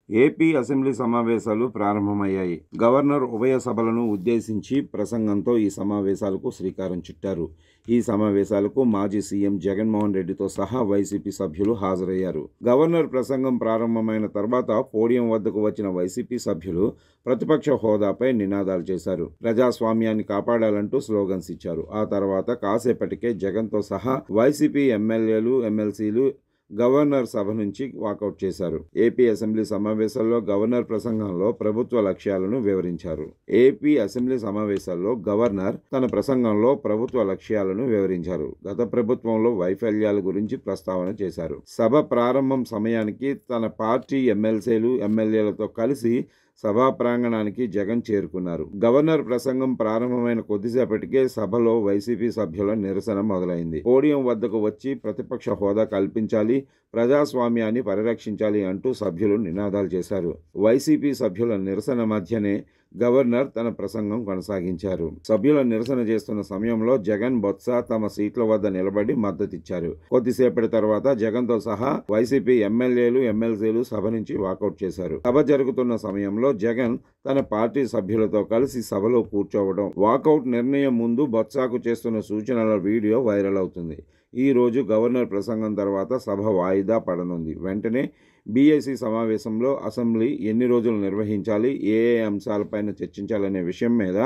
AP assembly సమావేశాలు ప్రారంభమయ్యాయి. Governor ఉభయ సభలను ఉద్దేశించి ప్రసంగంతో ఈ సమావేశాలకు శ్రీకారం చుట్టారు. ఈ సమావేశాలకు మాజీ సీఎం జగన్మోహన్ రెడ్డితో సహా వైసీపీ సభ్యులు హాజరయ్యారు. గవర్నర్ ప్రసంగం ప్రారంభమైన తర్వాత పోడియం వద్దకు వచ్చిన వైసీపీ సభ్యులు ప్రతిపక్ష హోదాపై నినాదాలు చేశారు. ప్రజాస్వామ్యాన్ని కాపాడాలంటూ స్లోగన్స్ ఇచ్చారు. ఆ తర్వాత కాసేపటికే జగన్తో సహా వైసీపీ ఎమ్మెల్యేలు, ఎమ్మెల్సీలు గవర్నర్ సభ నుంచి వాకౌట్ చేశారు. ఏపీ అసెంబ్లీ సమావేశాల్లో గవర్నర్ ప్రసంగంలో ప్రభుత్వ లక్ష్యాలను వివరించారు. ఏపీ అసెంబ్లీ సమావేశాల్లో గవర్నర్ తన ప్రసంగంలో ప్రభుత్వ లక్ష్యాలను వివరించారు. గత ప్రభుత్వంలో వైఫల్యాల గురించి ప్రస్తావన చేశారు. సభ ప్రారంభం సమయానికి తన పార్టీ ఎమ్మెల్సీలు, ఎమ్మెల్యేలతో కలిసి సభా ప్రాంగణానికి జగన్ చేరుకున్నారు. గవర్నర్ ప్రసంగం ప్రారంభమైన కొద్దిసేపటికే సభలో వైసీపీ సభ్యుల నిరసన మొదలైంది. పోడియం వద్దకు వచ్చి ప్రతిపక్ష హోదా కల్పించాలి, ప్రజాస్వామ్యాన్ని పరిరక్షించాలి అంటూ సభ్యులు నినాదాలు చేశారు. వైసీపీ సభ్యుల నిరసన మధ్యనే గవర్నర్ తన ప్రసంగం కొనసాగించారు. సభ్యుల నిరసన చేస్తున్న సమయంలో జగన్, బొత్స తమ సీట్ల వద్ద నిలబడి మద్దతిచ్చారు. కొద్దిసేపటి తర్వాత జగన్తో సహా వైసీపీ ఎమ్మెల్యేలు, ఎమ్మెల్సీలు సభ నుంచి వాకౌట్ చేశారు. సభ జరుగుతున్న సమయంలో జగన్ తన పార్టీ సభ్యులతో కలిసి సభలో కూర్చోవడం, వాకౌట్ నిర్ణయం ముందు బొత్సకు చేస్తున్న సూచనల వీడియో వైరల్ అవుతుంది. ఈ రోజు గవర్నర్ ప్రసంగం తర్వాత సభ వాయిదా పడనుంది. వెంటనే బీఏసీ సమావేశంలో అసెంబ్లీ ఎన్ని రోజులు నిర్వహించాలి, ఏ అంశాలపైన చర్చించాలనే విషయం మీద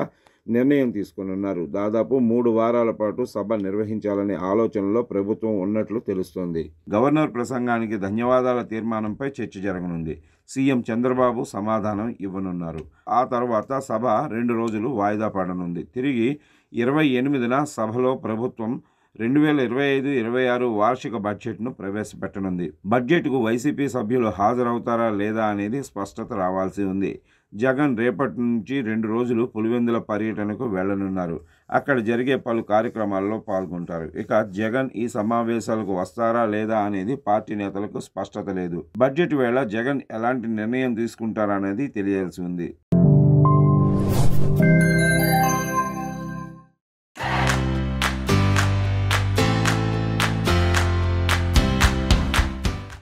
నిర్ణయం తీసుకున్నారు. దాదాపు 3 వారాల పాటు సభ నిర్వహించాలనే ఆలోచనలో ప్రభుత్వం ఉన్నట్లు తెలుస్తోంది. గవర్నర్ ప్రసంగానికి ధన్యవాదాల తీర్మానంపై చర్చ జరగనుంది. సీఎం చంద్రబాబు సమాధానం ఇవ్వనున్నారు. ఆ తర్వాత సభ 2 రోజులు వాయిదా పడనుంది. తిరిగి 28న సభలో ప్రభుత్వం 2025-26 వార్షిక బడ్జెట్ను ప్రవేశపెట్టనుంది. బడ్జెట్కు వైసీపీ సభ్యులు హాజరవుతారా లేదా అనేది స్పష్టత రావాల్సి ఉంది. జగన్ రేపటి నుంచి 2 రోజులు పులివెందుల పర్యటనకు వెళ్లనున్నారు. అక్కడ జరిగే పలు కార్యక్రమాల్లో పాల్గొంటారు. ఇక జగన్ ఈ సమావేశాలకు వస్తారా లేదా అనేది పార్టీ నేతలకు స్పష్టత లేదు. బడ్జెట్ వేళ జగన్ ఎలాంటి నిర్ణయం తీసుకుంటారనేది తెలియాల్సి ఉంది.